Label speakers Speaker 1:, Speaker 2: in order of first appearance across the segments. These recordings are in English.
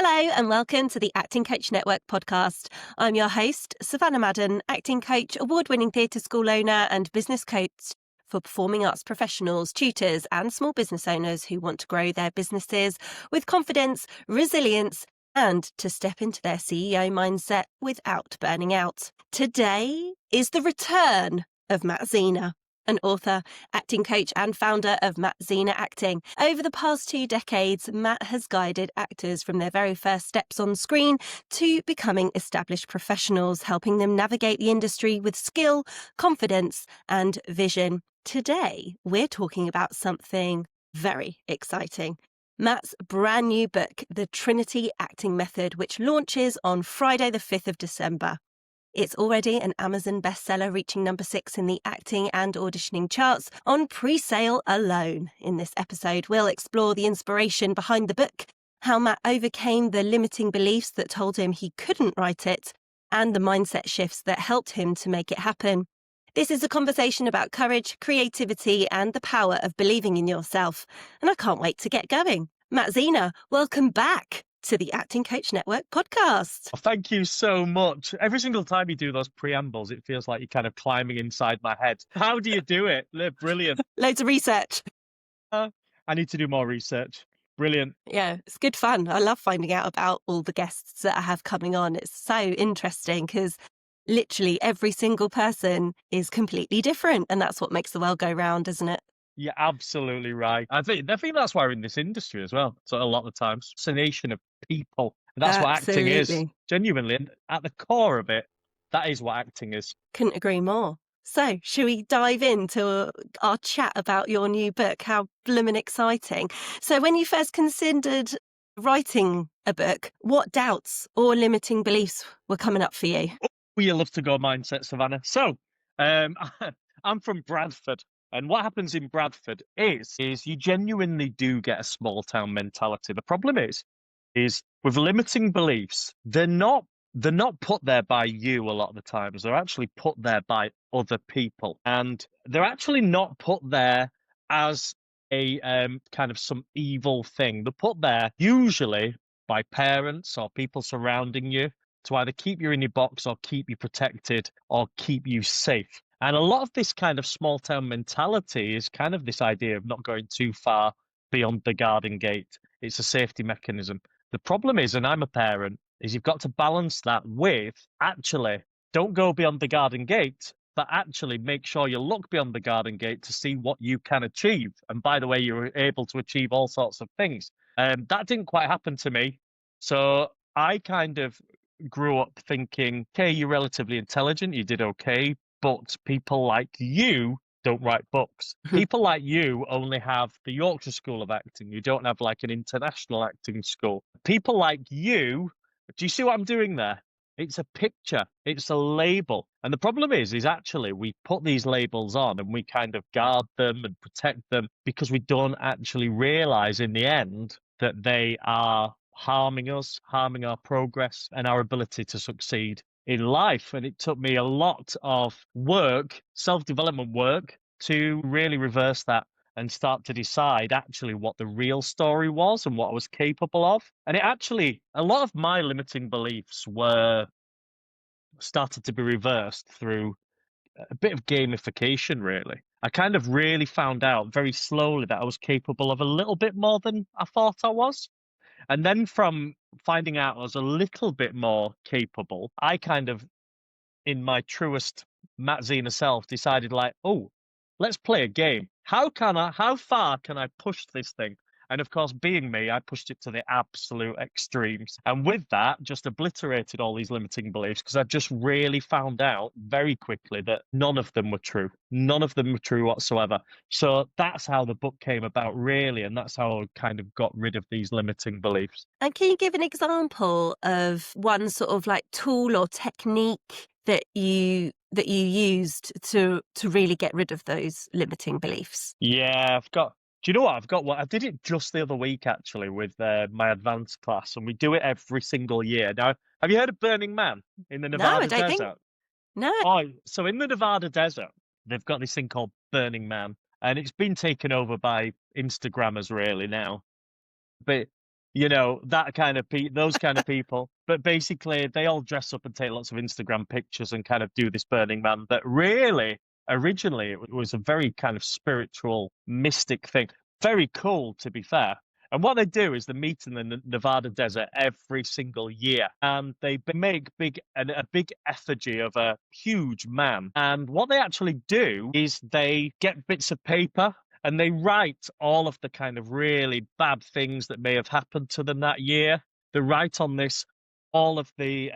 Speaker 1: Hello and welcome to the Acting Coach Network podcast. I'm your host, Savannah Madden, acting coach, award-winning theatre school owner and business coach for performing arts professionals, tutors and small business owners who want to grow their businesses with confidence, resilience and to step into their CEO mindset without burning out. Today is the return of Matt Zina, an author, acting coach and founder of Zina Acting. Over the past 2 decades, Matt has guided actors from their very first steps on screen to becoming established professionals, helping them navigate the industry with skill, confidence and vision. Today, we're talking about something very exciting. Matt's brand new book, The Trinity Acting Method, which launches on Friday the 5th of December. It's already an Amazon bestseller, reaching number 6 in the acting and auditioning charts on pre-sale alone. In this episode, we'll explore the inspiration behind the book, how Matt overcame the limiting beliefs that told him he couldn't write it, and the mindset shifts that helped him to make it happen. This is a conversation about courage, creativity, and the power of believing in yourself. And I can't wait to get going. Matt Zina, welcome back to the Acting Coach Network podcast.
Speaker 2: Oh, thank you so much. Every single time you do those preambles, it feels like you're kind of climbing inside my head. How do you do it? Brilliant.
Speaker 1: Loads of research.
Speaker 2: I need to do more research. Brilliant.
Speaker 1: Yeah, it's good fun. I love finding out about all the guests that I have coming on. It's so interesting because literally every single person is completely different. And that's what makes the world go round, isn't it?
Speaker 2: You're absolutely right. I think that's why we're in this industry as well. So a lot of the times, it's a nation of people. And that's what acting is. Genuinely, and at the core of it, that is what acting is.
Speaker 1: Couldn't agree more. So, should we dive into our chat about your new book? How bloomin' exciting. So, when you first considered writing a book, what doubts or limiting beliefs were coming up for you?
Speaker 2: You love to go mindset, Savannah. So, I'm from Bradford. And what happens in Bradford is you genuinely do get a small town mentality. The problem is with limiting beliefs, they're not put there by you a lot of the times. They're actually put there by other people. And they're actually not put there as a kind of some evil thing. They're put there usually by parents or people surrounding you to either keep you in your box or keep you protected or keep you safe. And a lot of this kind of small town mentality is kind of this idea of not going too far beyond the garden gate. It's a safety mechanism. The problem is, and I'm a parent, is you've got to balance that with actually don't go beyond the garden gate, but actually make sure you look beyond the garden gate to see what you can achieve. And by the way, you're able to achieve all sorts of things. That didn't quite happen to me. So I kind of grew up thinking, okay, you're relatively intelligent, you did okay, but people like you don't write books. People like you only have the Yorkshire School of Acting. You don't have like an international acting school. People like you, do you see what I'm doing there? It's a picture. It's a label. And the problem is actually we put these labels on and we kind of guard them and protect them because we don't actually realize in the end that they are harming us, harming our progress and our ability to succeed in life. And it took me a lot of work, self-development work, to really reverse that and start to decide actually what the real story was and what I was capable of. And it actually, a lot of my limiting beliefs were started to be reversed through a bit of gamification, really. I kind of really found out very slowly that I was capable of a little bit more than I thought I was. And then from finding out I was a little bit more capable, I kind of, in my truest Matt Zina self, decided like, oh, let's play a game. How far can I push this thing? And of course, being me, I pushed it to the absolute extremes. And with that, just obliterated all these limiting beliefs because I just really found out very quickly that none of them were true. None of them were true whatsoever. So that's how the book came about, really. And that's how I kind of got rid of these limiting beliefs.
Speaker 1: And can you give an example of one sort of like tool or technique that you used to really get rid of those limiting beliefs?
Speaker 2: Yeah, do you know what? I did it just the other week, actually, with my advanced class, and we do it every single year. Now, have you heard of Burning Man in the Nevada desert?
Speaker 1: No.
Speaker 2: Oh, so in the Nevada desert, they've got this thing called Burning Man, and it's been taken over by Instagrammers really now. But that kind of those kind of people. But basically, they all dress up and take lots of Instagram pictures and kind of do this Burning Man. But really, originally, it was a very kind of spiritual, mystic thing. Very cool, to be fair. And what they do is they meet in the Nevada desert every single year, and they make a big effigy of a huge man. And what they actually do is they get bits of paper and they write all of the kind of really bad things that may have happened to them that year. They write on this all of the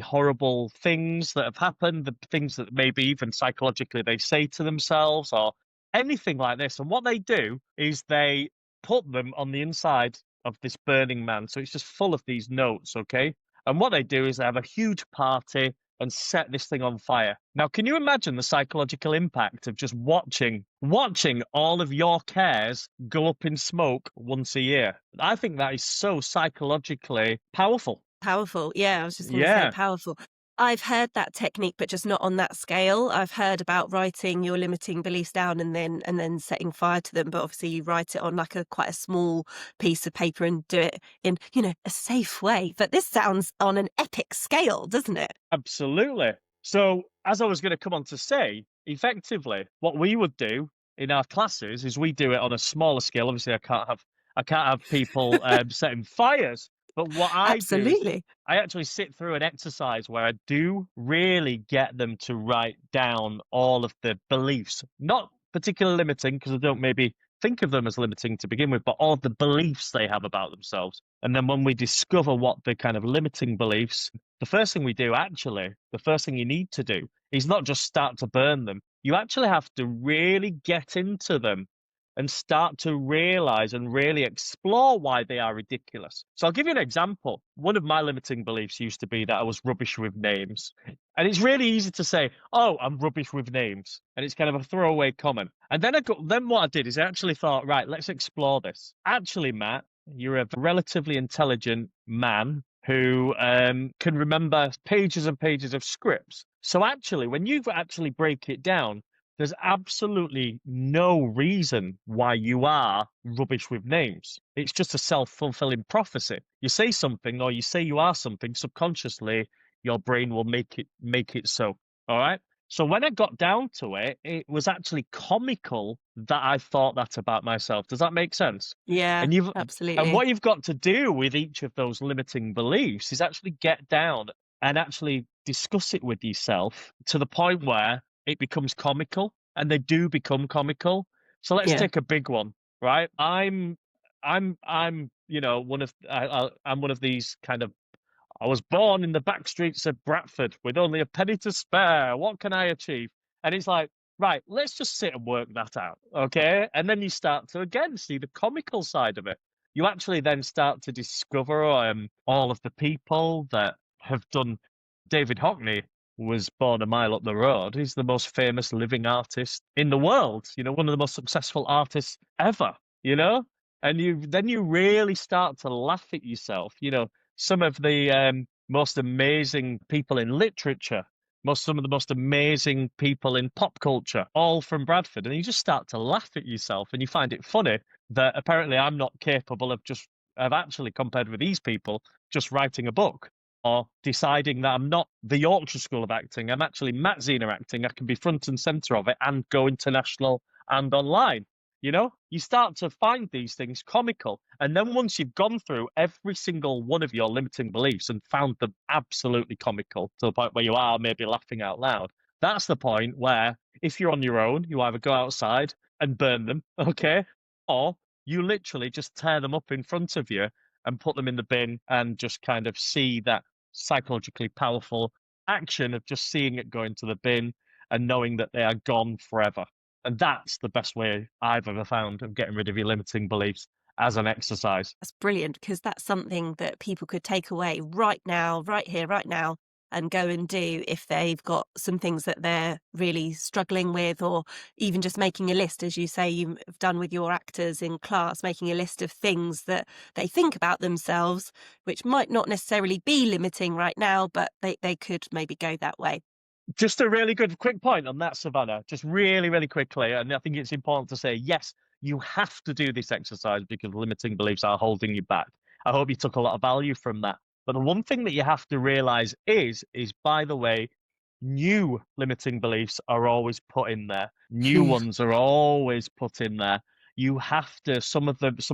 Speaker 2: horrible things that have happened, the things that maybe even psychologically they say to themselves or anything like this. And what they do is they put them on the inside of this Burning Man. So it's just full of these notes, okay? And what they do is they have a huge party and set this thing on fire. Now, can you imagine the psychological impact of just watching all of your cares go up in smoke once a year? I think that is so psychologically powerful.
Speaker 1: Powerful. Yeah, I was just going to say
Speaker 2: Yeah.
Speaker 1: powerful. I've heard that technique, but just not on that scale. I've heard about writing your limiting beliefs down and then setting fire to them, but obviously you write it on like quite a small piece of paper and do it in, a safe way. But this sounds on an epic scale, doesn't it?
Speaker 2: Absolutely. So, as I was going to come on to say, effectively, what we would do in our classes is we do it on a smaller scale. Obviously, I can't have people setting fires. But what I do is
Speaker 1: Absolutely.
Speaker 2: I actually sit through an exercise where I do really get them to write down all of the beliefs, not particularly limiting, because I don't maybe think of them as limiting to begin with, but all the beliefs they have about themselves. And then when we discover what the kind of limiting beliefs, the first thing we do, actually, the first thing you need to do is not just start to burn them. You actually have to really get into them and start to realize and really explore why they are ridiculous. So I'll give you an example. One of my limiting beliefs used to be that I was rubbish with names. And it's really easy to say, "Oh, I'm rubbish with names." And it's kind of a throwaway comment. And then what I did is I actually thought, right, let's explore this. Actually, Matt, you're a relatively intelligent man who can remember pages and pages of scripts. So actually, when you actually break it down, there's absolutely no reason why you are rubbish with names. It's just a self-fulfilling prophecy. You say something or you say you are something, subconsciously your brain will make it so. All right? So when I got down to it, it was actually comical that I thought that about myself. Does that make sense?
Speaker 1: Yeah,
Speaker 2: And
Speaker 1: absolutely.
Speaker 2: what you've got to do with each of those limiting beliefs is actually get down and actually discuss it with yourself to the point where it becomes comical, and they do become comical. So let's
Speaker 1: Yeah.
Speaker 2: take a big one, right? I'm I'm one of these kind of. I was born in the back streets of Bradford with only a penny to spare. What can I achieve? And it's like, right, let's just sit and work that out, okay? And then you start to again see the comical side of it. You actually then start to discover all of the people that have done. David Hockney was born a mile up the road. He's the most famous living artist in the world. One of the most successful artists ever. You know, and you really start to laugh at yourself. Some of the most amazing people in literature, some of the most amazing people in pop culture, all from Bradford. And you just start to laugh at yourself and you find it funny that apparently I'm not capable of actually, compared with these people, just writing a book or deciding that I'm not the Yorkshire School of Acting. I'm actually Matt Zina acting. I can be front and center of it and go international and online. You start to find these things comical. And then once you've gone through every single one of your limiting beliefs and found them absolutely comical to the point where you are maybe laughing out loud, that's the point where if you're on your own, you either go outside and burn them, okay? Or you literally just tear them up in front of you and put them in the bin and just kind of see that psychologically powerful action of just seeing it go into the bin and knowing that they are gone forever. And that's the best way I've ever found of getting rid of your limiting beliefs as an exercise.
Speaker 1: That's brilliant because that's something that people could take away right now, right here, right now, and go and do if they've got some things that they're really struggling with, or even just making a list, as you say, you've done with your actors in class, making a list of things that they think about themselves, which might not necessarily be limiting right now, but they could maybe go that way.
Speaker 2: Just a really good quick point on that, Savannah, just really, really quickly. And I think it's important to say, yes, you have to do this exercise because limiting beliefs are holding you back. I hope you took a lot of value from that. But the one thing that you have to realize is by the way, new limiting beliefs are always put in there. New ones are always put in there. You have to, some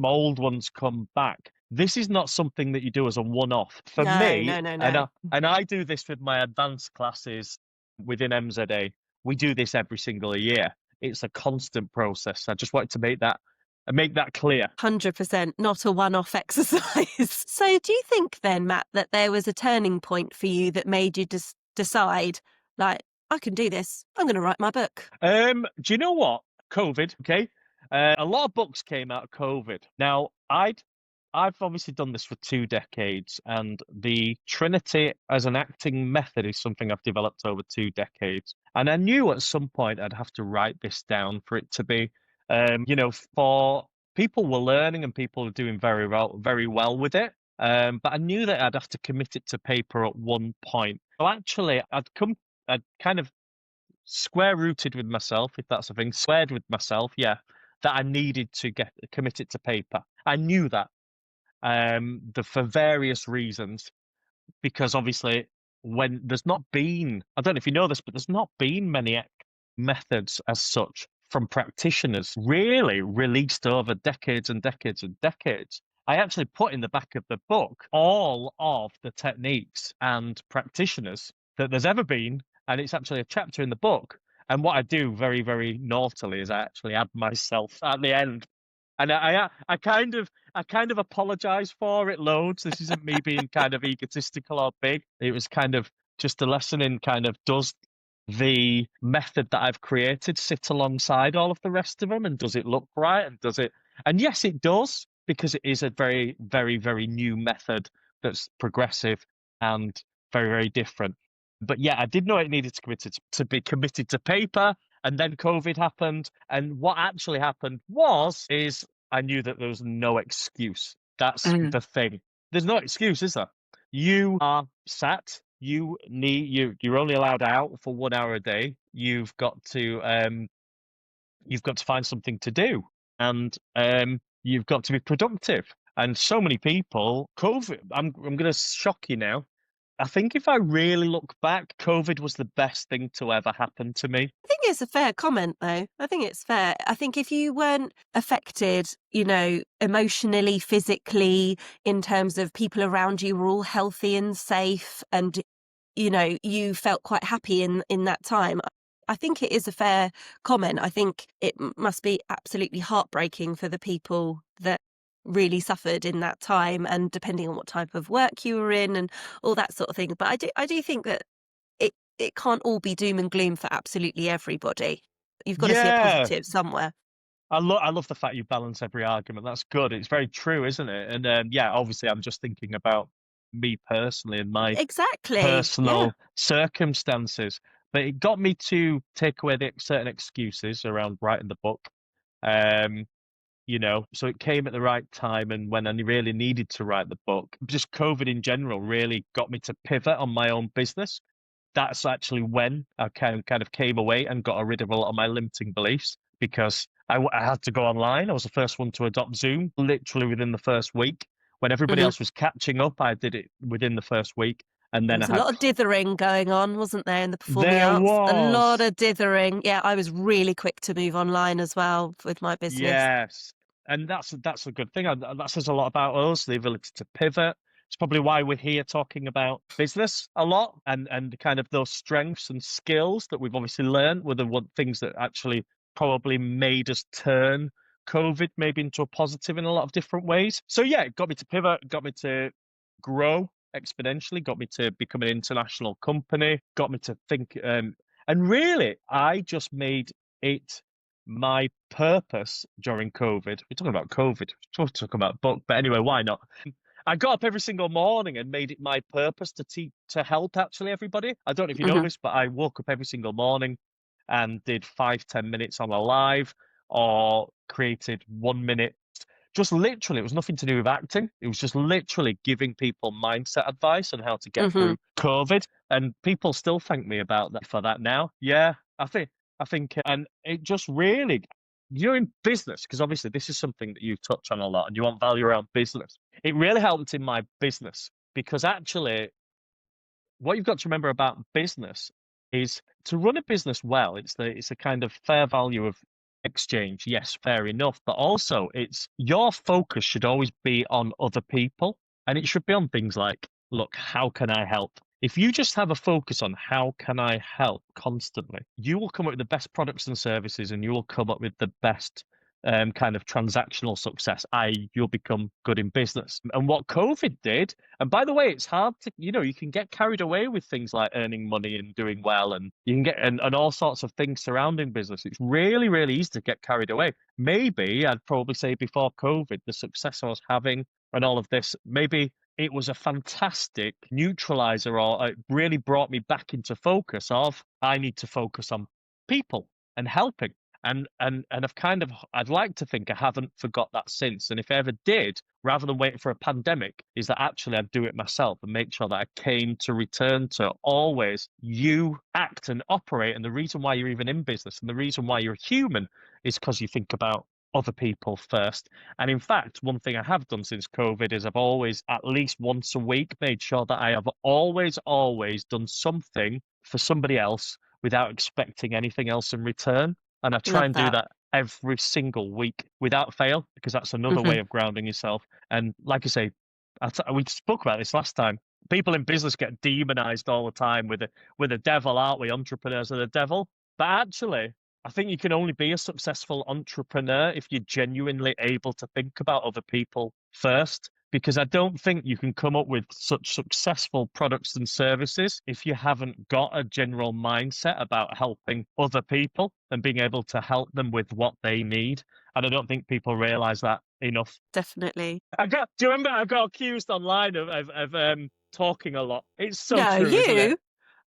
Speaker 2: old ones come back. This is not something that you do as a one-off. For
Speaker 1: No,
Speaker 2: me,
Speaker 1: no, no,
Speaker 2: and
Speaker 1: no.
Speaker 2: I do this with my advanced classes within MZA. We do this every single year. It's a constant process. I just wanted to make that clear.
Speaker 1: 100% not a one-off exercise. So do you think then, Matt, that there was a turning point for you that made you decide, like, I can do this. I'm going to write my book?
Speaker 2: Do you know what? COVID, okay? A lot of books came out of COVID. Now, I've obviously done this for 2 decades, and the Trinity as an acting method is something I've developed over 2 decades. And I knew at some point I'd have to write this down for it to be, for people were learning and people were doing very well with it. But I knew that I'd have to commit it to paper at one point. So actually, I'd kind of square rooted with myself, if that's a thing, squared with myself, yeah, that I needed to get committed to paper. I knew that for various reasons, because obviously when there's not been, I don't know if you know this, but there's not been many methods as such from practitioners really released over decades and decades and decades. I actually put in the back of the book all of the techniques and practitioners that there's ever been, and it's actually a chapter in the book. And what I do very, very naughtily is I actually add myself at the end. And I kind of apologize for it loads. This isn't me being kind of egotistical or big. It was kind of just a lesson in kind of, does the method that I've created sit alongside all of the rest of them, and does it look right, and does it? And yes, it does, because it is a very, very, very new method that's progressive and very, very different. But yeah, I did know it needed to be committed to paper, and then COVID happened. And what actually happened is I knew that there was no excuse. That's the thing. There's no excuse, is there? You are sat. You're only allowed out for 1 hour a day. You've got to find something to do, and you've got to be productive. And so many people, COVID. I'm going to shock you now. I think if I really look back, COVID was the best thing to ever happen to me.
Speaker 1: I think it's a fair comment, though. I think it's fair. I think if you weren't affected, emotionally, physically, in terms of people around you were all healthy and safe, and, you felt quite happy in that time, I think it is a fair comment. I think it must be absolutely heartbreaking for the people that really suffered in that time, and depending on what type of work you were in and all that sort of thing. But I do think that it can't all be doom and gloom for absolutely everybody. You've got to see a
Speaker 2: Yeah,
Speaker 1: positive somewhere.
Speaker 2: I love the fact you balance every argument. That's good. It's very true, isn't it? And yeah, obviously, I'm just thinking about me personally and my
Speaker 1: Exactly. Yeah.
Speaker 2: personal circumstances. But it got me to take away the certain excuses around writing the book. Um, so it came at the right time, and when I really needed to write the book. Just COVID in general really got me to pivot on my own business. That's actually when I kind of came away and got rid of a lot of my limiting beliefs, because I had to go online. I was the first one to adopt Zoom literally within the first week. When everybody
Speaker 1: Mhm.
Speaker 2: else was catching up, I did it within the first week. And
Speaker 1: There
Speaker 2: then I
Speaker 1: was a
Speaker 2: had,
Speaker 1: lot of dithering going on, wasn't there, in the performing
Speaker 2: there
Speaker 1: arts? A lot
Speaker 2: was.
Speaker 1: of dithering. Yeah, I was really quick to move online as well with my business.
Speaker 2: Yes, and that's a good thing. And that says a lot about us, the ability to pivot. It's probably why we're here talking about business a lot, and kind of those strengths and skills that we've obviously learned were the things that actually probably made us turn COVID maybe into a positive in a lot of different ways. So yeah, it got me to pivot, got me to grow exponentially, got me to become an international company, got me to think, and really, I just made it my purpose during COVID. We're talking about COVID. We're talking about book, but anyway, why not? I got up every single morning and made it my purpose to help actually everybody. I don't know if you know
Speaker 1: Mhm.
Speaker 2: this, but I woke up every single morning and did 5-10 minutes on a live, or created 1 minute. Just literally, it was nothing to do with acting. It was just literally giving people mindset advice on how to get
Speaker 1: Mhm.
Speaker 2: through COVID. And people still thank me about that for that now. Yeah, I think, and it just really, you're in business, because obviously this is something that you touch on a lot and you want value around business. It really helped in my business because actually what you've got to remember about business is to run a business well, it's a kind of fair value of exchange. Yes, fair enough, but also it's your focus should always be on other people, and it should be on things like, look, how can I help? If you just have a focus on how can I help constantly, you will come up with the best products and services, and you will come up with the best kind of transactional success, i.e., you'll become good in business. And what COVID did, and by the way, it's hard to, you can get carried away with things like earning money and doing well, and you can get, and all sorts of things surrounding business. It's really, really easy to get carried away. Maybe I'd probably say before COVID, the success I was having and all of this, maybe it was a fantastic neutralizer, or it really brought me back into focus of I need to focus on people and helping. And I'd like to think I haven't forgot that since. And if I ever did, rather than waiting for a pandemic, is that actually I'd do it myself and make sure that I came to return to always you act and operate. And the reason why you're even in business and the reason why you're human is because you think about other people first. And in fact, one thing I have done since COVID is I've always, at least once a week, made sure that I have always done something for somebody else without expecting anything else in return. And I try
Speaker 1: Love
Speaker 2: and do
Speaker 1: that.
Speaker 2: that every single week without fail, because that's another way
Speaker 1: Hmm.
Speaker 2: of grounding yourself. And like I say, we spoke about this last time. People in business get demonized all the time with the devil, aren't we? Entrepreneurs are the devil. But actually, I think you can only be a successful entrepreneur if you're genuinely able to think about other people first. Because I don't think you can come up with such successful products and services if you haven't got a general mindset about helping other people and being able to help them with what they need. And I don't think people realize that enough.
Speaker 1: Definitely.
Speaker 2: Do you remember I got accused online of talking a lot? It's so
Speaker 1: No,
Speaker 2: true, isn't it?
Speaker 1: you?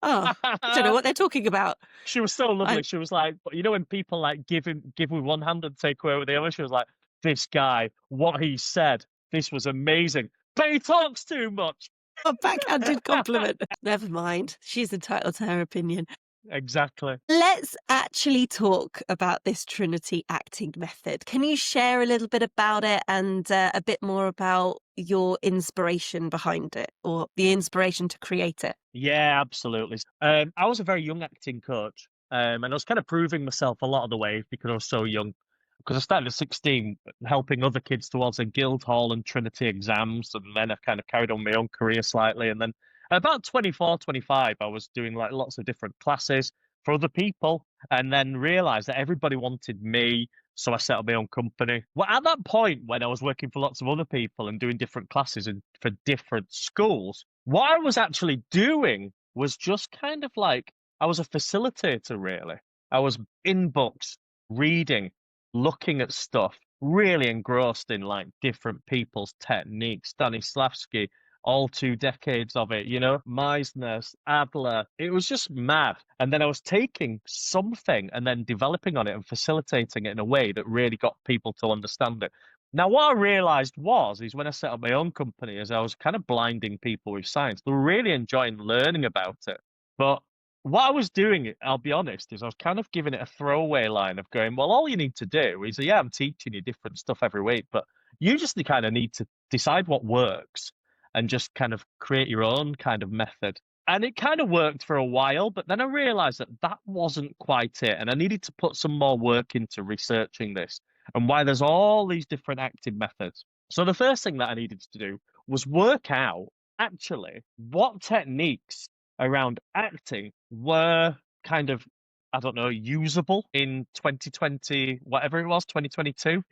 Speaker 1: Oh, I don't know what they're talking about.
Speaker 2: She was so
Speaker 1: I
Speaker 2: lovely. She was like, but when people like give with one hand and take away with the other, she was like, this guy, what he said, this was amazing. But he talks too much.
Speaker 1: A backhanded compliment. Never mind. She's entitled to her opinion.
Speaker 2: Exactly.
Speaker 1: Let's actually talk about this Trinity acting method. Can you share a little bit about it and a bit more about your inspiration behind it, or the inspiration to create it?
Speaker 2: Yeah, absolutely. I was a very young acting coach, and I was kind of proving myself a lot of the way because I was so young. Because I started at 16, helping other kids towards their Guildhall and Trinity exams, and then I kind of carried on my own career slightly. And then at about 24, 25, I was doing like lots of different classes for other people, and then realized that everybody wanted me. So I set up my own company. Well, at that point, when I was working for lots of other people and doing different classes and for different schools, what I was actually doing was just kind of like I was a facilitator, really. I was in books, reading, looking at stuff, really engrossed in like different people's techniques. Stanislavski, all 2 decades of it, Meisner, Adler. It was just mad. And then I was taking something and then developing on it and facilitating it in a way that really got people to understand it. Now, what I realized is when I set up my own company, is I was kind of blinding people with science. They were really enjoying learning about it. But what I was doing, I'll be honest, is I was kind of giving it a throwaway line of going, well, all you need to do is, yeah, I'm teaching you different stuff every week, but you just kind of need to decide what works and just kind of create your own kind of method. And it kind of worked for a while, but then I realized that that wasn't quite it. And I needed to put some more work into researching this and why there's all these different acting methods. So the first thing that I needed to do was work out actually what techniques around acting were kind of, I don't know, usable in 2020, whatever it was, 2022.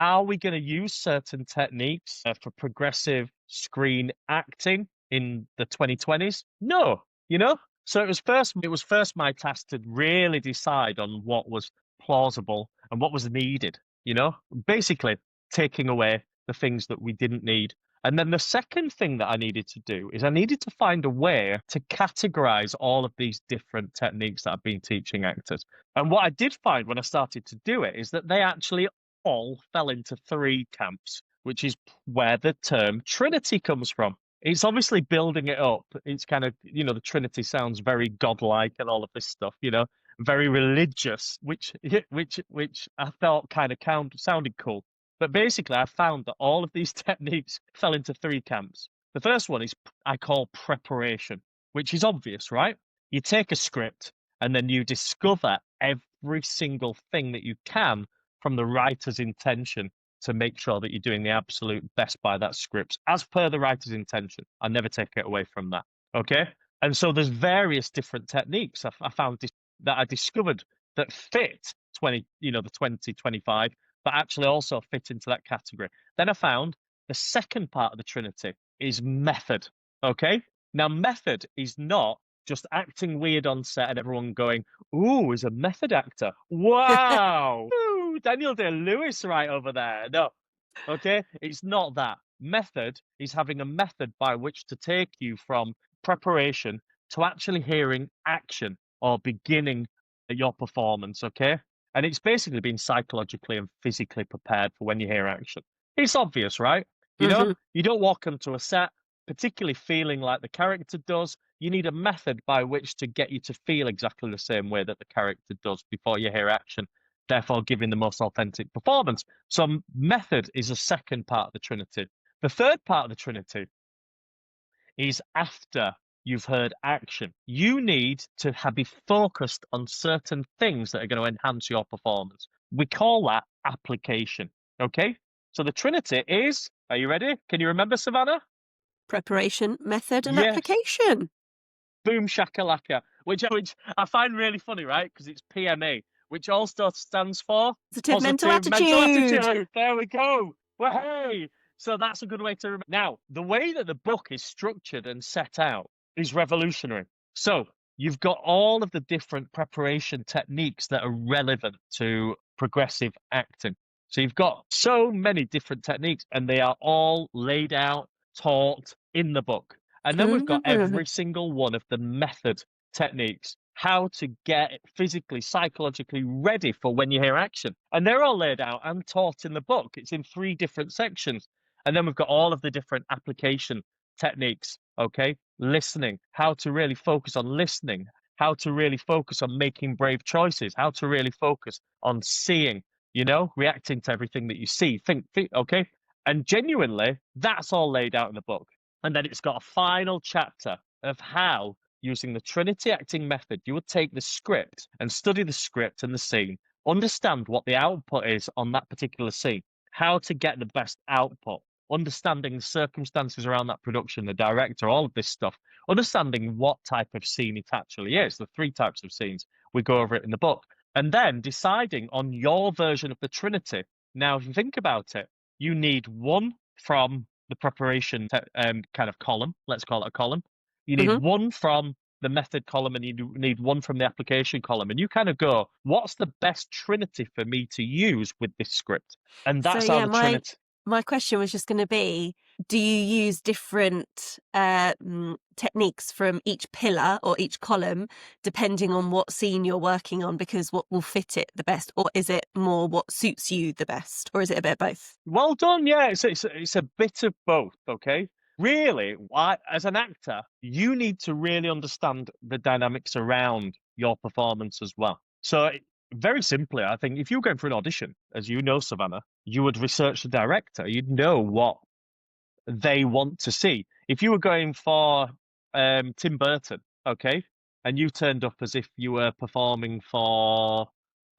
Speaker 2: Are we going to use certain techniques for progressive screen acting in the 2020s? No, So it was first my task to really decide on what was plausible and what was needed, basically taking away the things that we didn't need. And then the second thing that I needed to do is I needed to find a way to categorize all of these different techniques that I've been teaching actors. And what I did find when I started to do it is that they actually all fell into 3 camps, which is where the term Trinity comes from. It's obviously building it up. It's kind of, the Trinity sounds very godlike and all of this stuff, very religious, which I thought kind of sounded cool. But basically, I found that all of these techniques fell into three camps. The first one is I call preparation, which is obvious, right? You take a script and then you discover every single thing that you can from the writer's intention to make sure that you're doing the absolute best by that script, as per the writer's intention. I never take it away from that. Okay. And so there's various different techniques I found that I discovered that fit 20, the 2025, but actually also fit into that category. Then I found the second part of the Trinity is method. Okay. Now, method is not just acting weird on set and everyone going, "Ooh, he's a method actor. Wow. Ooh, Daniel Day-Lewis right over there." No. Okay. It's not that. Method is having a method by which to take you from preparation to actually hearing action or beginning your performance, okay? And it's basically being psychologically and physically prepared for when you hear action. It's obvious, right?
Speaker 1: Hmm.
Speaker 2: You don't walk onto a set particularly feeling like the character does. You need a method by which to get you to feel exactly the same way that the character does before you hear action, therefore giving the most authentic performance. So method is a second part of the Trinity. The third part of the Trinity is after you've heard action. You need to be focused on certain things that are going to enhance your performance. We call that application. Okay. So the Trinity is, are you ready? Can you remember, Savannah?
Speaker 1: Preparation, method, and
Speaker 2: Yes.
Speaker 1: application.
Speaker 2: Boom shakalaka, which I find really funny, right? Because it's PMA, which also stands for
Speaker 1: Positive mental
Speaker 2: positive mental
Speaker 1: attitude.
Speaker 2: attitude. There we go. Well, hey, so that's a good way to remember. Now, the way that the book is structured and set out is revolutionary. So you've got all of the different preparation techniques that are relevant to progressive acting. So you've got so many different techniques, and they are all laid out, taught in the book. And then we've got
Speaker 1: Mhm.
Speaker 2: every single one of the method techniques, how to get physically, psychologically ready for when you hear action. And they're all laid out and taught in the book. It's in three different sections. And then we've got all of the different application techniques, okay? Listening, how to really focus on listening, how to really focus on making brave choices, how to really focus on seeing, reacting to everything that you see, think, okay? And genuinely, that's all laid out in the book. And then it's got a final chapter of how, using the Trinity Acting Method, you would take the script and study the script and the scene, understand what the output is on that particular scene, how to get the best output, understanding the circumstances around that production, the director, all of this stuff, understanding what type of scene it actually is, the three types of scenes. We go over it in the book. And then deciding on your version of the Trinity. Now, if you think about it, you need one from the preparation kind of column. Let's call it a column. You need
Speaker 1: Mhm.
Speaker 2: one from the method column, and you need one from the application column. And you kind of go, what's the best Trinity for me to use with this script? And
Speaker 1: So
Speaker 2: that's how
Speaker 1: yeah,
Speaker 2: the
Speaker 1: my
Speaker 2: Trinity.
Speaker 1: my question was just going to be, do you use different techniques from each pillar or each column depending on what scene you're working on, because what will fit it the best, or is it more what suits you the best, or is it a bit of both?
Speaker 2: Well done. Yeah, it's a bit of both. Okay. Really, as an actor, you need to really understand the dynamics around your performance as well. So, very simply, I think if you're going for an audition, as you know, Savannah, you would research the director. You'd know what they want to see. If you were going for Tim Burton, okay, and you turned up as if you were performing for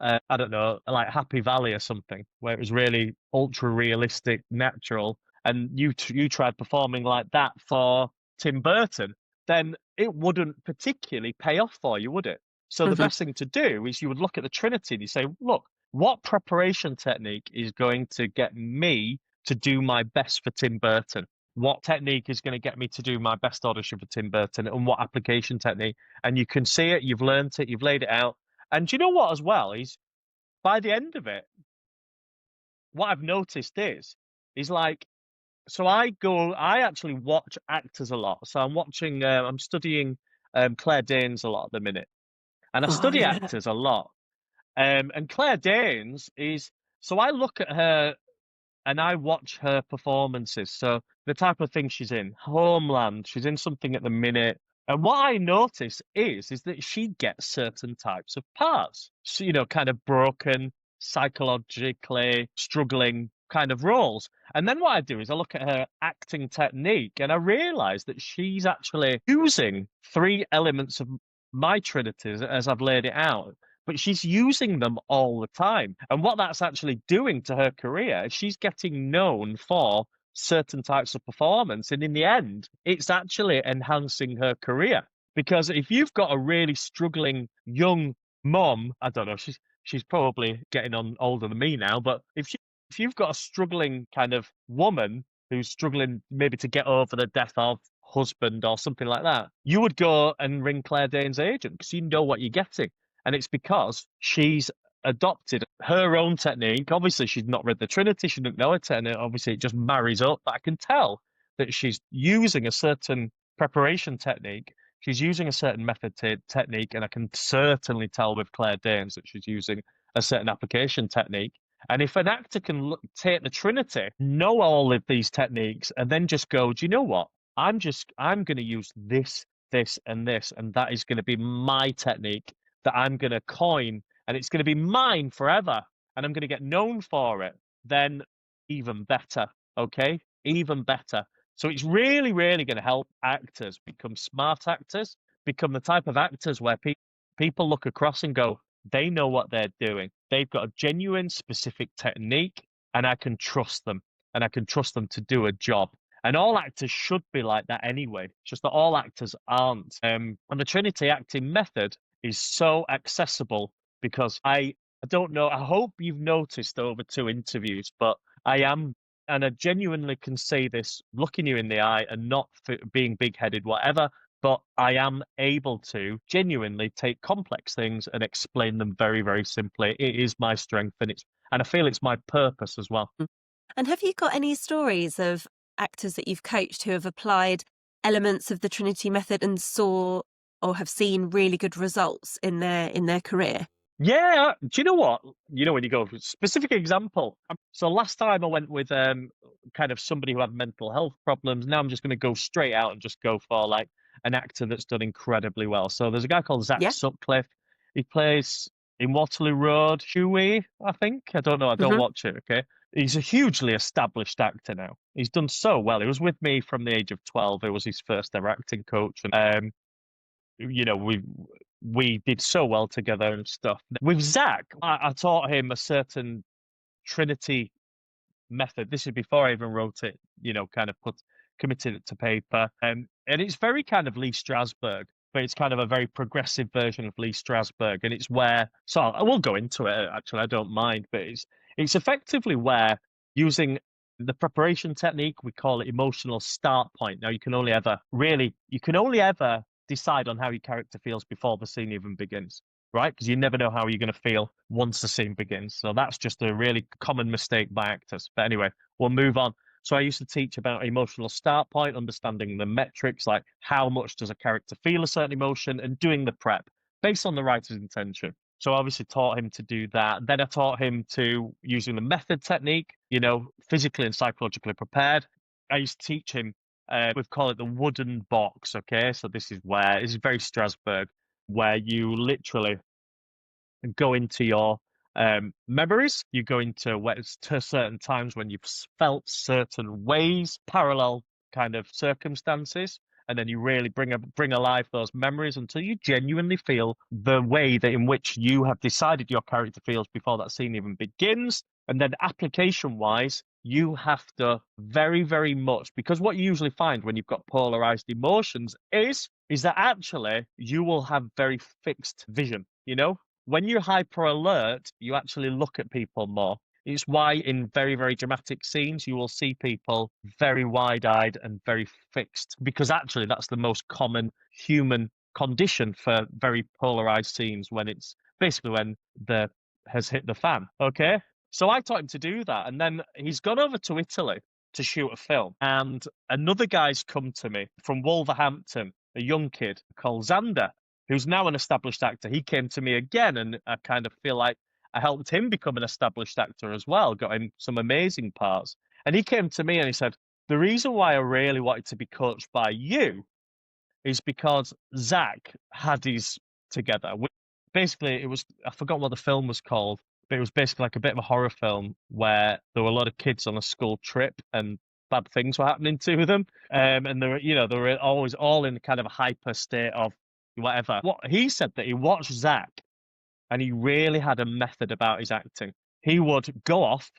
Speaker 2: I don't know, like Happy Valley or something, where it was really ultra realistic, natural, and you tried performing like that for Tim Burton, then it wouldn't particularly pay off for you, would it? So the
Speaker 1: Hmm.
Speaker 2: best thing to do is you would look at the Trinity and you say, look, what preparation technique is going to get me to do my best for Tim Burton? What technique is going to get me to do my best audition for Tim Burton, and what application technique? And you can see it, you've learned it, you've laid it out. And do you know what, as well, is by the end of it, what I've noticed is like, so I actually watch actors a lot. So I'm studying Claire Danes a lot at the minute. And I
Speaker 1: Oh
Speaker 2: study
Speaker 1: yeah.
Speaker 2: actors a lot. And Claire Danes is, so I look at her and I watch her performances. So the type of thing she's in, Homeland, she's in something at the minute. And what I notice is that she gets certain types of parts. So, kind of broken, psychologically struggling kind of roles. And then what I do is I look at her acting technique and I realize that she's actually using three elements of my Trinity as I've laid it out, but she's using them all the time. And what that's actually doing to her career is she's getting known for certain types of performance. And in the end, it's actually enhancing her career. Because if you've got a really struggling young mom, I don't know, she's probably getting on older than me now, but if you've got a struggling kind of woman who's struggling maybe to get over the death of husband or something like that, you would go and ring Claire Danes' agent because you know what you're getting. And it's because she's adopted her own technique. Obviously, she's not read the Trinity. She didn't know it, and obviously it just marries up. But I can tell that she's using a certain preparation technique. She's using a certain method technique, and I can certainly tell with Claire Danes that she's using a certain application technique. And if an actor can take the Trinity, know all of these techniques, and then just go, do you know what? I'm going to use this, this, and this, and that is going to be my technique that I'm going to coin, and it's going to be mine forever, and I'm going to get known for it, then even better, okay? Even better. So it's really, really going to help actors become smart actors, become the type of actors where people look across and go, they know what they're doing. They've got a genuine, specific technique, and I can trust them, and I can trust them to do a job. And all actors should be like that anyway. It's just that all actors aren't. And the Trinity Acting Method is so accessible because I don't know. I hope you've noticed over 2 interviews, but I am, and I genuinely can say this, looking you in the eye and not being big-headed, whatever. But I am able to genuinely take complex things and explain them very, very simply. It is my strength, and I feel it's my purpose as well.
Speaker 1: And have you got any stories of actors that you've coached who have applied elements of the Trinity method and saw or have seen really good results in their career?
Speaker 2: Yeah, do you know what? When you go for a specific example. So last time I went with kind of somebody who had mental health problems. Now I'm just going to go straight out and just go for like an actor that's done incredibly well. So there's a guy called
Speaker 1: Yeah.
Speaker 2: Sutcliffe. He plays in Waterloo Road, Huey, I think. I don't know. I don't
Speaker 1: Hmm.
Speaker 2: watch it. Okay. He's a hugely established actor now. He's done so well. He was with me from the age of 12. It was his first ever acting coach, and we did so well together and stuff. With Zach, I taught him a certain Trinity method. This is before I even wrote it, kind of committed it to paper. And it's very kind of Lee Strasberg, but it's kind of a very progressive version of Lee Strasberg. And it's where, so I will go into it actually, I don't mind, but it's effectively where using the preparation technique, we call it emotional start point. Now you can only ever decide on how your character feels before the scene even begins, right? Because you never know how you're going to feel once the scene begins. So that's just a really common mistake by actors. But anyway, we'll move on. So I used to teach about emotional start point, understanding the metrics, like how much does a character feel a certain emotion, and doing the prep based on the writer's intention. So I obviously taught him to do that. Then I taught him to using the method technique, physically and psychologically prepared. I used to teach him, we call it the wooden box. Okay. So this is very Strasbourg, where you literally go into your memories. You go into to certain times when you've felt certain ways, parallel kind of circumstances, and then you really bring alive those memories until you genuinely feel the way that in which you have decided your character feels before that scene even begins. And then application wise, you have to very, very much, because what you usually find when you've got polarized emotions is that actually you will have very fixed vision, when you're hyper alert, you actually look at people more. It's why in very, very dramatic scenes, you will see people very wide eyed and very fixed, because actually that's the most common human condition for very polarized scenes when it's basically when the has hit the fan. Okay. So I taught him to do that. And then he's gone over to Italy to shoot a film. And another guy's come to me from Wolverhampton, a young kid called Zanda, who's now an established actor. He came to me again, and I kind of feel like I helped him become an established actor as well, got him some amazing parts. And he came to me and he said, the reason why I really wanted to be coached by you is because Zach had his together. Basically, it was, I forgot what the film was called, but it was basically like a bit of a horror film where there were a lot of kids on a school trip and bad things were happening to them. And they were, they were always all in kind of a hyper state of whatever. What he said that he watched Zach and he really had a method about his acting. He would go off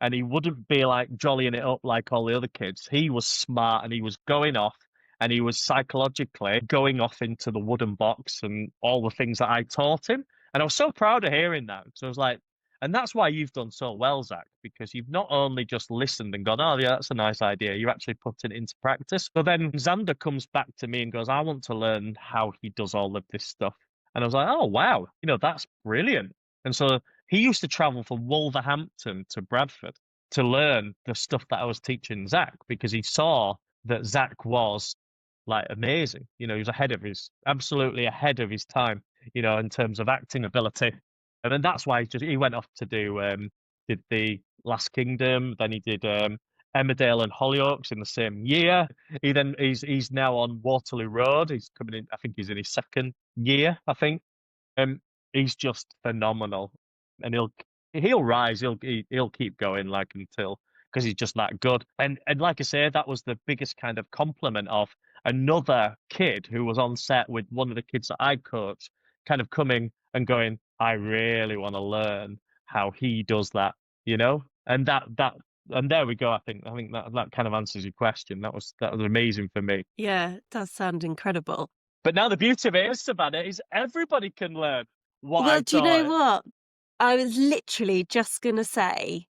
Speaker 2: and he wouldn't be like jollying it up like all the other kids. He was smart and he was going off and he was psychologically going off into the wooden box and all the things that I taught him. And I was so proud of hearing that. So I was like, and that's why you've done so well, Zach, because you've not only just listened and gone, oh, yeah, that's a nice idea. You're actually putting it into practice. So then Xander comes back to me and goes, I want to learn how he does all of this stuff. And I was like, oh, wow, that's brilliant. And so he used to travel from Wolverhampton to Bradford to learn the stuff that I was teaching Zach because he saw that Zach was like amazing. He was absolutely ahead of his time, in terms of acting ability. And then that's why he went off to did the Last Kingdom, then he did Emmerdale and Hollyoaks in the same year. He's now on Waterloo Road. He's coming in, I think he's in his second year, I think. He's just phenomenal, and he'll rise. He'll keep going until because he's just that good. And like I say, that was the biggest kind of compliment of another kid who was on set with one of the kids that I coached, kind of coming and going, I really want to learn how he does that, and and there we go. I think that kind of answers your question. That was amazing for me.
Speaker 1: Yeah, it does sound incredible.
Speaker 2: But now the beauty of it is, Savannah, is everybody can learn what I
Speaker 1: Well, do you know
Speaker 2: taught.
Speaker 1: what? I was literally just going to say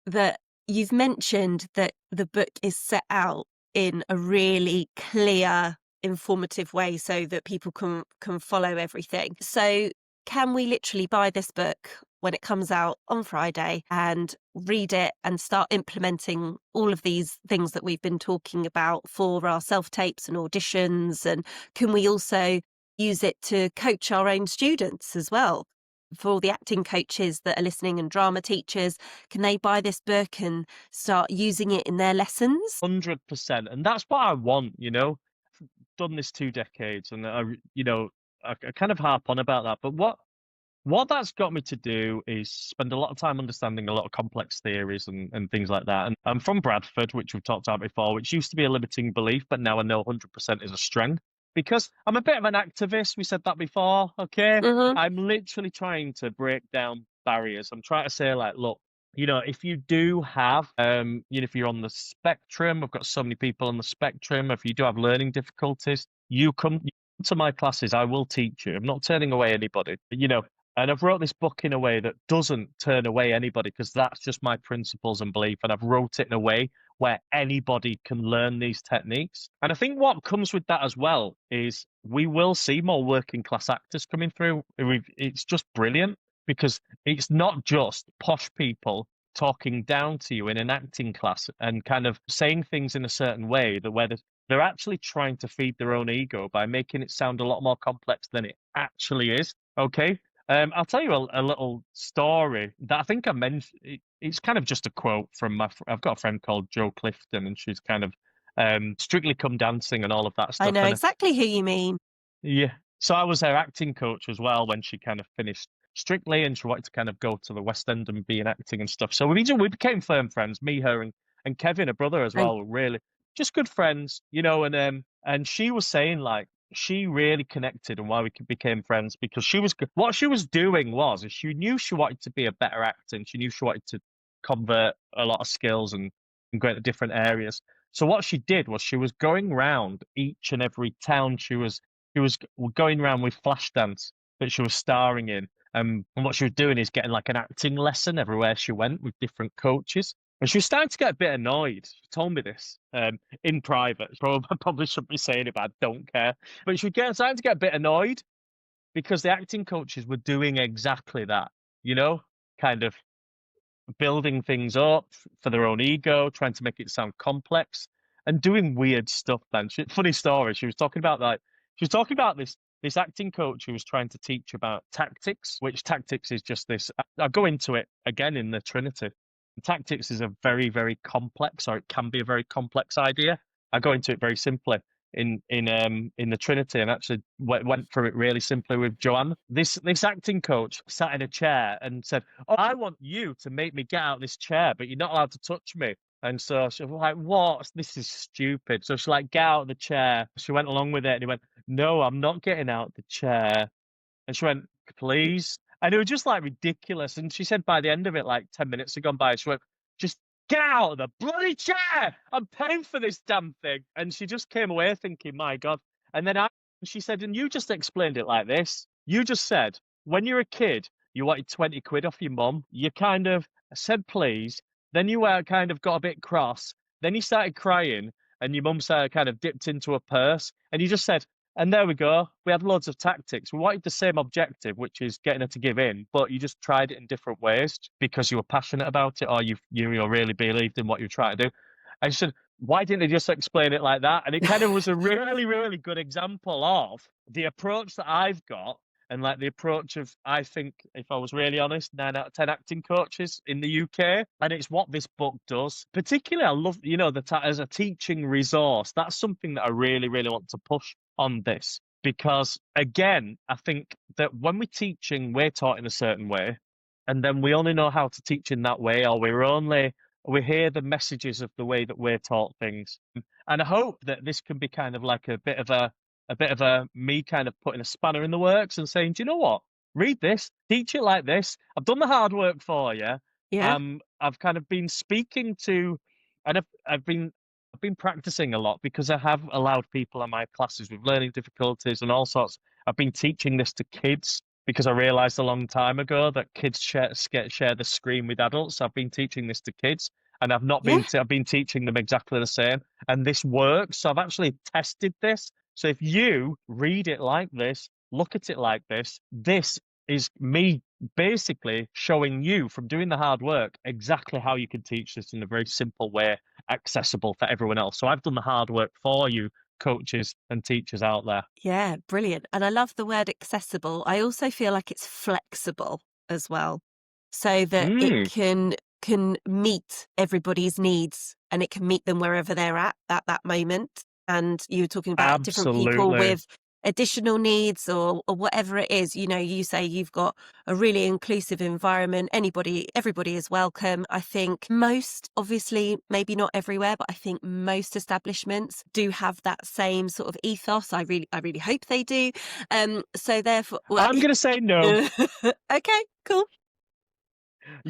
Speaker 1: that you've mentioned that the book is set out in a really clear, informative way so that people can follow everything. So can we literally buy this book when it comes out on Friday and read it and start implementing all of these things that we've been talking about for our self-tapes and auditions? And can we also use it to coach our own students as well? For all the acting coaches that are listening and drama teachers, can they buy this book and start using it in their lessons?
Speaker 2: 100%. And that's what I want, I've done this 2 decades and I kind of harp on about that. But what that's got me to do is spend a lot of time understanding a lot of complex theories and things like that. And I'm from Bradford, which we've talked about before, which used to be a limiting belief, but now I know 100% is a strength. Because I'm a bit of an activist. We said that before, okay?
Speaker 1: Mm-hmm.
Speaker 2: I'm literally trying to break down barriers. I'm trying to say, look, if you do have, if you're on the spectrum, I've got so many people on the spectrum. If you do have learning difficulties, you come to my classes. I will teach you. I'm not turning away anybody, and I've wrote this book in a way that doesn't turn away anybody because that's just my principles and belief. And I've wrote it in a way where anybody can learn these techniques. And I think what comes with that as well is we will see more working class actors coming through. It's just brilliant because it's not just posh people talking down to you in an acting class and kind of saying things in a certain way that where they're actually trying to feed their own ego by making it sound a lot more complex than it actually is. Okay. I'll tell you a little story that I think I mentioned. It's kind of just a quote from I've got a friend called Jo Clifton, and she's kind of Strictly Come Dancing and all of that stuff.
Speaker 1: I know exactly who you mean.
Speaker 2: Yeah. So I was her acting coach as well when she kind of finished Strictly, and she wanted to kind of go to the West End and be in acting and stuff. So we became firm friends, me, her, and Kevin, a brother as well. Really, just good friends, and she was saying she really connected and why we became friends because what she was doing was is she knew she wanted to be a better actor and she knew she wanted to convert a lot of skills and go into different areas. So what she did was she was going around each and every town she was going around with flash dance that she was starring in. And what she was doing is getting like an acting lesson everywhere she went with different coaches. And she was starting to get a bit annoyed. She told me this in private. Probably shouldn't be saying it, but I don't care. But she was starting to get a bit annoyed because the acting coaches were doing exactly that, kind of building things up for their own ego, trying to make it sound complex and doing weird stuff. Then, funny story, she was talking about this acting coach who was trying to teach about tactics, which tactics is just this. I'll go into it again in the Trinity. Tactics is a very, very complex, or it can be a very complex idea. I go into it very simply. in the Trinity, and actually went through it really simply with Joanne. This acting coach sat in a chair and said, "Oh, I want you to make me get out of this chair, but you're not allowed to touch me." And so she was like, "What? This is stupid." So she like, "Get out of the chair." She went along with it, and he went, "No, I'm not getting out of the chair." And she went, "Please." And it was just like ridiculous. And she said by the end of it, like 10 minutes had gone by, she went, "Just get out of the bloody chair. I'm paying for this damn thing." And she just came away thinking, my God. And then she said, "And you just explained it like this. You just said, when you're a kid, you wanted 20 quid off your mum. You kind of said, please. Then you kind of got a bit cross. Then you started crying and your mum started kind of dipped into a purse. And you just said, and there we go. We had loads of tactics. We wanted the same objective, which is getting her to give in, but you just tried it in different ways because you were passionate about it or you really believed in what you were trying to do." And she said, "Why didn't they just explain it like that?" And it kind of was a really, really good example of the approach that I've got and like the approach of, I think, if I was really honest, 9 out of 10 acting coaches in the UK. And it's what this book does. Particularly, I love, as a teaching resource, that's something that I really, really want to push on this, because again, I think that when we're teaching, we're taught in a certain way, and then we only know how to teach in that way, or we hear the messages of the way that we're taught things. And I hope that this can be kind of like a bit of a me kind of putting a spanner in the works and saying, "Do you know what? Read this, teach it like this. I've done the hard work for you.
Speaker 1: Yeah.
Speaker 2: I've kind of been speaking to, and I've been practicing a lot because I have allowed people in my classes with learning difficulties and all sorts. I've been teaching this to kids because I realized a long time ago that kids share the screen with adults. I've been teaching this to kids, and
Speaker 1: Yeah.
Speaker 2: I've been teaching them exactly the same, and this works. So I've actually tested this. So if you read it like this, look at it like this is me basically showing you from doing the hard work exactly how you can teach this in a very simple way, accessible for everyone else. So I've done the hard work for you, coaches and teachers out there.
Speaker 1: Yeah, brilliant. And I love the word accessible. I also feel like it's flexible as well, so that it
Speaker 2: Mm,
Speaker 1: can meet everybody's needs and it can meet them wherever they're at that moment. And you were talking about different people
Speaker 2: absolutely.
Speaker 1: with additional needs or whatever it is. You say you've got a really inclusive environment. Everybody is welcome. I think most, obviously, maybe not everywhere, but I think most establishments do have that same sort of ethos. I really hope they do. So therefore, well,
Speaker 2: I'm going to say no.
Speaker 1: okay, cool.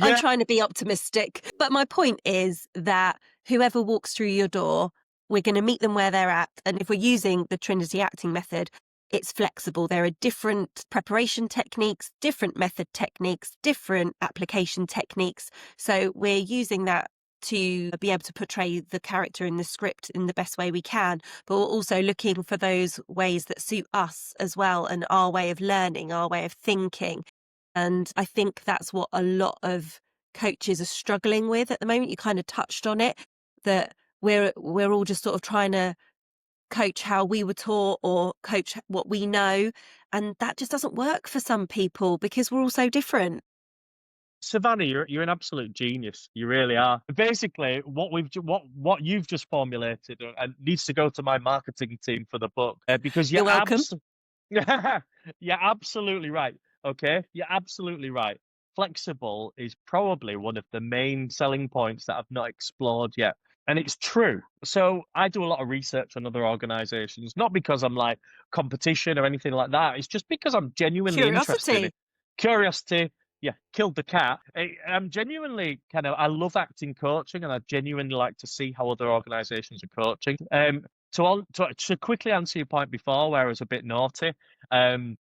Speaker 1: I'm
Speaker 2: Yeah.
Speaker 1: trying to be optimistic. But my point is that whoever walks through your door, we're going to meet them where they're at. And if we're using the Trinity Acting Method, it's flexible. There are different preparation techniques, different method techniques, different application techniques. So we're using that to be able to portray the character in the script in the best way we can, but we're also looking for those ways that suit us as well and our way of learning, our way of thinking. And I think that's what a lot of coaches are struggling with at the moment. You kind of touched on it, that we're all just sort of trying to coach how we were taught or coach what we know. And that just doesn't work for some people because we're all so different.
Speaker 2: Savannah, you're an absolute genius. You really are. Basically, what you've just formulated and needs to go to my marketing team for the book, because
Speaker 1: You're welcome.
Speaker 2: you're absolutely right. Okay, you're absolutely right. Flexible is probably one of the main selling points that I've not explored yet. And it's true. So I do a lot of research on other organizations, not because I'm like competition or anything like that. It's just because I'm genuinely interested in
Speaker 1: Curiosity.
Speaker 2: it. Curiosity, yeah, killed the cat. I'm genuinely I love acting coaching, and I genuinely like to see how other organisations are coaching. To quickly answer your point before, where I was a bit naughty, um,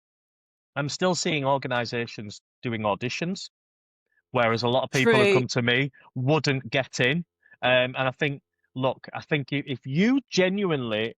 Speaker 2: I'm still seeing organisations doing auditions, whereas a lot of people who
Speaker 1: True.
Speaker 2: come to me wouldn't get in. And I think, look, I think if you genuinely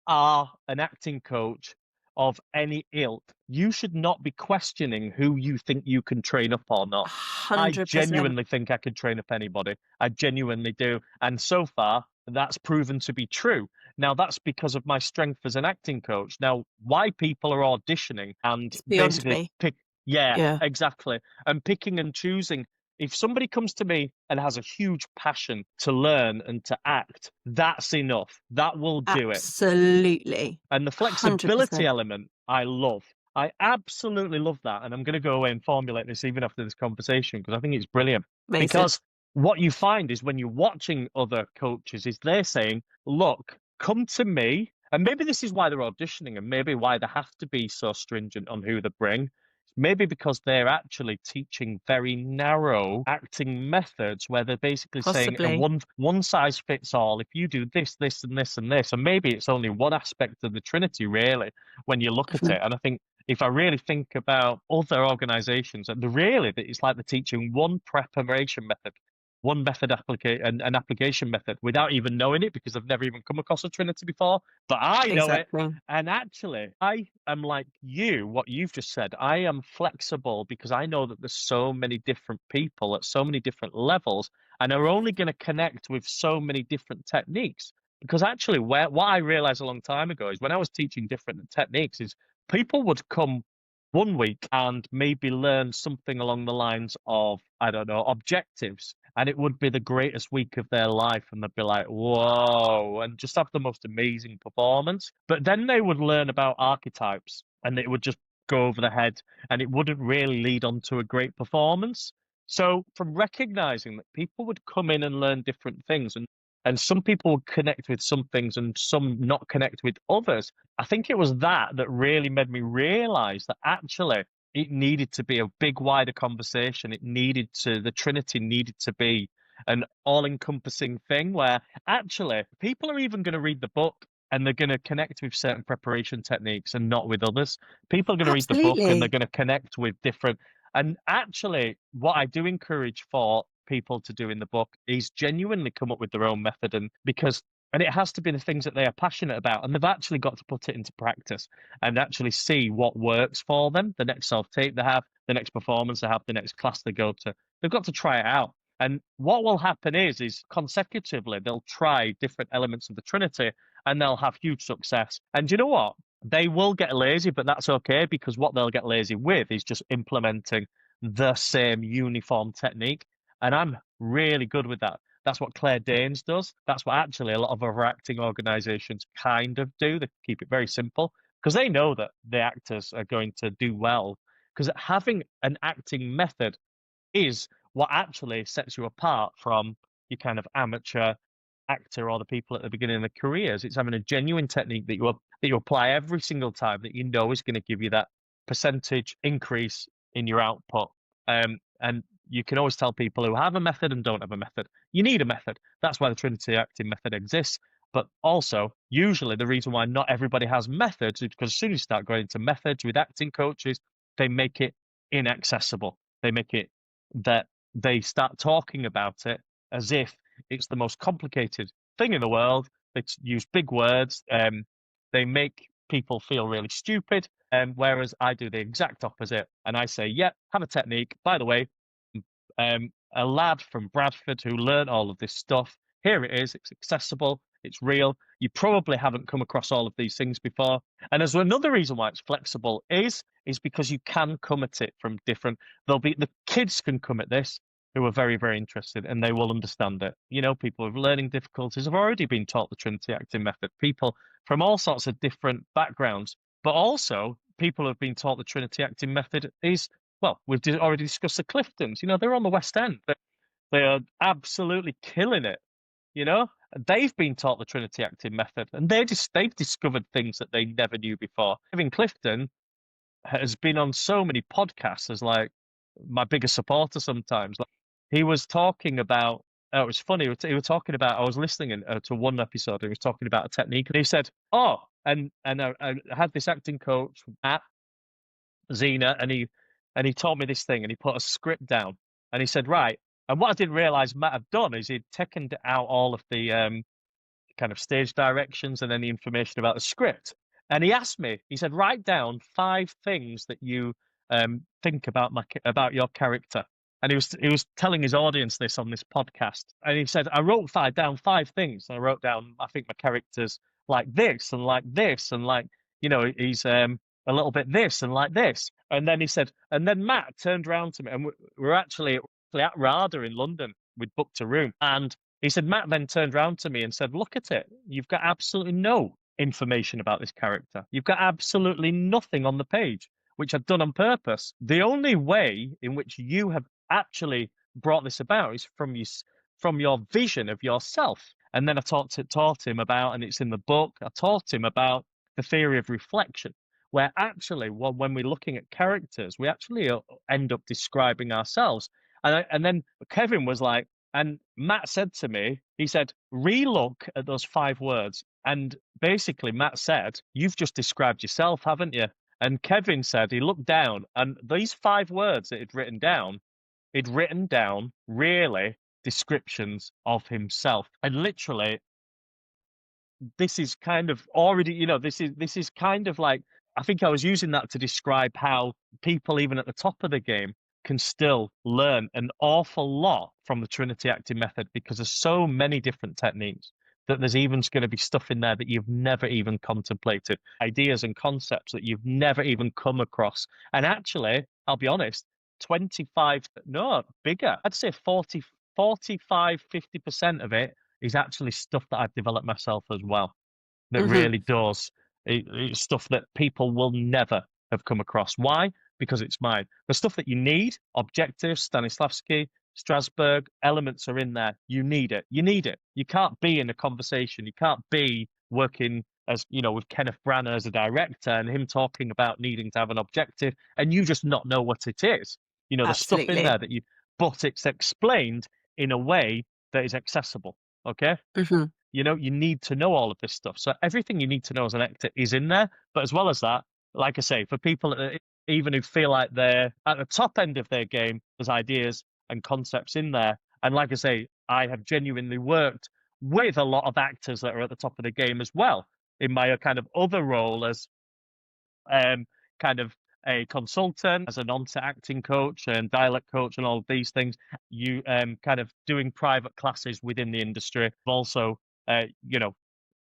Speaker 2: are an acting coach of any ilk, you should not be questioning who you think you can train up or not. I
Speaker 1: 100%.
Speaker 2: genuinely think I could train up anybody. I genuinely do. And so far, that's proven to be true. Now, that's because of my strength as an acting coach. Now, why people are auditioning and
Speaker 1: It's beyond
Speaker 2: basically
Speaker 1: me.
Speaker 2: pick, yeah,
Speaker 1: Yeah.
Speaker 2: exactly, and picking and choosing. If somebody comes to me and has a huge passion to learn and to act, that's enough. That will do it.
Speaker 1: Absolutely.
Speaker 2: And the flexibility
Speaker 1: 100%.
Speaker 2: element, I love. I absolutely love that. And I'm going to go away and formulate this even after this conversation because I think it's brilliant.
Speaker 1: Amazing.
Speaker 2: Because what you find is when you're watching other coaches, is they're saying, look, come to me. And maybe this is why they're auditioning and maybe why they have to be so stringent on who they bring. Maybe because they're actually teaching very narrow acting methods where they're basically saying a
Speaker 1: Possibly.
Speaker 2: one size fits all. If you do this, this, and this, and this, and maybe it's only one aspect of the Trinity, really, when you look at it. And I think if I really think about other organizations, and really that it's like they're teaching one preparation method, one method application, an application method without even knowing it because I've never even come across a Trinity before. But I know it.
Speaker 1: Exactly.
Speaker 2: And actually, I am like you, what you've just said. I am flexible because I know that there's so many different people at so many different levels and are only going to connect with so many different techniques. Because actually, what I realized a long time ago is when I was teaching different techniques, is people would come one week and maybe learn something along the lines of, I don't know, objectives. And it would be the greatest week of their life. And they'd be like, whoa, and just have the most amazing performance. But then they would learn about archetypes and it would just go over the head and it wouldn't really lead on to a great performance. So from recognizing that people would come in and learn different things and some people would connect with some things and some not connect with others. I think it was that that really made me realize that actually it needed to be a big, wider conversation. The Trinity needed to be an all-encompassing thing where actually people are even going to read the book and they're going to connect with certain preparation techniques and not with others. People are going to read the book and they're
Speaker 1: Absolutely.
Speaker 2: going to connect with different. And actually, what I do encourage for people to do in the book is genuinely come up with their own method and it has to be the things that they are passionate about and they've actually got to put it into practice and actually see what works for them, the next self-tape they have, the next performance they have, the next class they go to. They've got to try it out. And what will happen is consecutively they'll try different elements of the Trinity and they'll have huge success. And you know what? They will get lazy, but that's okay because what they'll get lazy with is just implementing the same uniform technique. And I'm really good with that. That's what Claire Danes does. That's what actually a lot of other acting organizations kind of do. They keep it very simple because they know that the actors are going to do well. Because having an acting method is what actually sets you apart from your kind of amateur actor or the people at the beginning of their careers. It's having a genuine technique that you apply every single time that you know is going to give you that percentage increase in your output. And you can always tell people who have a method and don't have a method. You need a method. That's why the Trinity Acting Method exists. But also, usually the reason why not everybody has methods is because as soon as you start going into methods with acting coaches, they make it inaccessible. They make it that they start talking about it as if it's the most complicated thing in the world. They use big words. They make people feel really stupid. Whereas I do the exact opposite. And I say, yeah, have a technique. By the way, a lad from Bradford who learned all of this stuff. Here it is. It's accessible. It's real. You probably haven't come across all of these things before. And there's another reason why it's flexible is because you can come at it from different. The kids can come at this who are very, very interested and they will understand it. You know, people with learning difficulties have already been taught the Trinity Acting Method. People from all sorts of different backgrounds, but also people who have been taught the Trinity Acting Method is, well, we've already discussed the Cliftons. You know, they're on the West End. They are absolutely killing it. You know, they've been taught the Trinity Acting Method, and they've discovered things that they never knew before. Kevin Clifton has been on so many podcasts as like my biggest supporter sometimes. Like, he was talking about, oh, it was funny. He was talking about, I was listening to one episode, and he was talking about a technique, and he said, oh, and I had this acting coach at Zina, and he told me this thing, and he put a script down, and he said, right. And what I didn't realize Matt had done is he'd taken out all of the kind of stage directions and any information about the script. And he asked me, he said, write down 5 things that you think about your character. And he was telling his audience this on this podcast. And he said, I wrote down 5 things. And I wrote down, I think my character's like this and like this and like, you know, he's a little bit this and like this. And then he said, and then Matt turned around to me and we're actually at RADA in London. We'd booked a room. And he said, Matt then turned around to me and said, look at it. You've got absolutely no information about this character. You've got absolutely nothing on the page, which I've done on purpose. The only way in which you have actually brought this about is from your vision of yourself. And then I taught him about, and it's in the book, I taught him about the theory of reflection, where actually, well, when we're looking at characters, we actually end up describing ourselves. And then Kevin was like, and Matt said to me, he said, relook at those 5 words. And basically, Matt said, you've just described yourself, haven't you? And Kevin said, he looked down, and these 5 words that he'd written down really descriptions of himself. And literally, this is kind of already, this is kind of like, I think I was using that to describe how people, even at the top of the game, can still learn an awful lot from the Trinity Acting Method, because there's so many different techniques that there's even going to be stuff in there that you've never even contemplated, ideas and concepts that you've never even come across. And actually, I'll be honest, 25, no, bigger. I'd say 40, 45, 50% of it is actually stuff that I've developed myself as well. That
Speaker 1: Mhm.
Speaker 2: really does. It's stuff that people will never have come across. Why? Because it's mine. The stuff that you need, objectives, Stanislavski, Strasbourg, elements are in there. You need it. You need it. You can't be in a conversation. You can't be working as, with Kenneth Branagh as a director and him talking about needing to have an objective and you just not know what it is. There's stuff in
Speaker 1: Absolutely.
Speaker 2: there but it's explained in a way that is accessible. Okay?
Speaker 1: Mhm.
Speaker 2: You need to know all of this stuff. So everything you need to know as an actor is in there. But as well as that, like I say, for people even who feel like they're at the top end of their game, there's ideas and concepts in there. And like I say, I have genuinely worked with a lot of actors that are at the top of the game as well in my kind of other role as kind of a consultant, as an onset acting coach and dialect coach and all of these things. You kind of doing private classes within the industry. I've also,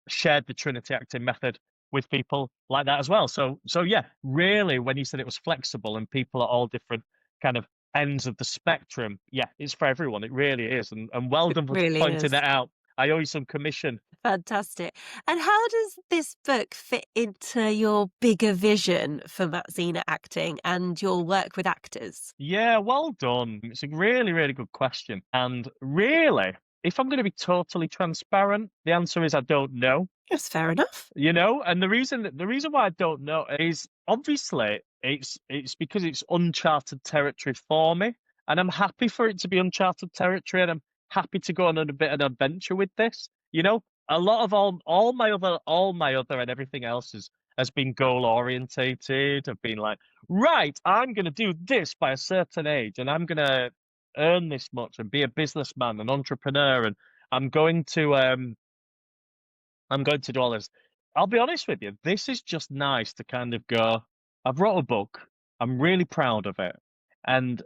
Speaker 2: shared the Trinity Acting Method with people like that as well. So yeah, really, when you said it was flexible and people at all different kind of ends of the spectrum, yeah, it's for everyone. It really is. And well
Speaker 1: It
Speaker 2: done for
Speaker 1: really
Speaker 2: pointing
Speaker 1: is.
Speaker 2: that out. I owe you some commission.
Speaker 1: Fantastic. And how does this book fit into your bigger vision for Matt Zina acting and your work with actors?
Speaker 2: Yeah, well done. It's a really, really good question. And really, if I'm going to be totally transparent, the answer is I don't know.
Speaker 1: That's fair enough.
Speaker 2: And the reason why I don't know is obviously it's because it's uncharted territory for me, and I'm happy for it to be uncharted territory, and I'm happy to go on a bit of an adventure with this. A lot of all my other and everything else has been goal orientated. I've been like, right, I'm going to do this by a certain age, and I'm going to earn this much and be a businessman, an entrepreneur, and I'm going to um I'm going to do all this. I'll be honest with you, this is just nice to kind of go, I've wrote a book, I'm really proud of it, and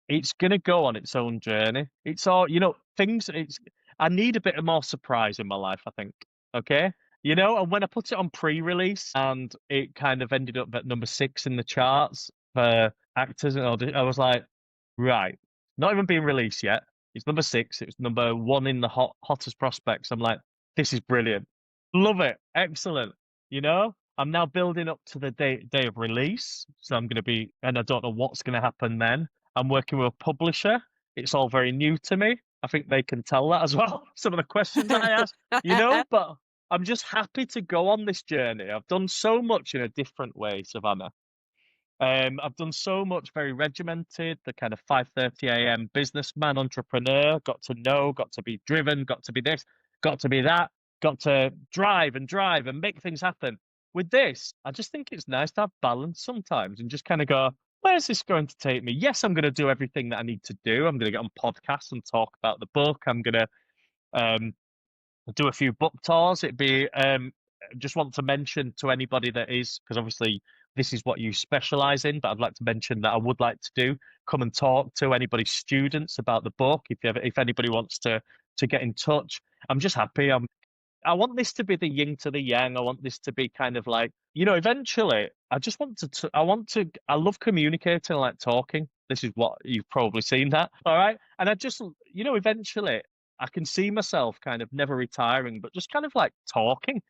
Speaker 2: it's gonna go on its own journey. It's all, I need a bit of more surprise in my life, I think. Okay? And when I put it on pre-release and it kind of ended up at number 6 in the charts for actors and I was like, right, not even being released yet. It's number 6, it was number 1 in the hottest prospects. I'm like, this is brilliant. Love it. Excellent. I'm now building up to the day of release. So I'm gonna be, and I don't know what's gonna happen then. I'm working with a publisher. It's all very new to me. I think they can tell that as well. Some of the questions that I ask, but I'm just happy to go on this journey. I've done so much in a different way, Savannah. I've done so much very regimented, the kind of 5:30 a.m. businessman, entrepreneur, got to know, got to be driven, got to be this, got to be that, got to drive and make things happen. With this, I just think it's nice to have balance sometimes and just kind of go, where's this going to take me? Yes, I'm going to do everything that I need to do. I'm going to get on podcasts and talk about the book. I'm going to um, do a few book tours. It'd be just want to mention to anybody that is, because obviously this is what you specialize in, but I'd like to mention that I would like to come and talk to anybody's students about the book. If anybody wants to get in touch, I'm just happy. I want this to be the yin to the yang. I want this to be kind of like, eventually I just want to I love communicating, I like talking. This is what you've probably seen that. All right. And I just, eventually I can see myself kind of never retiring, but just kind of like talking,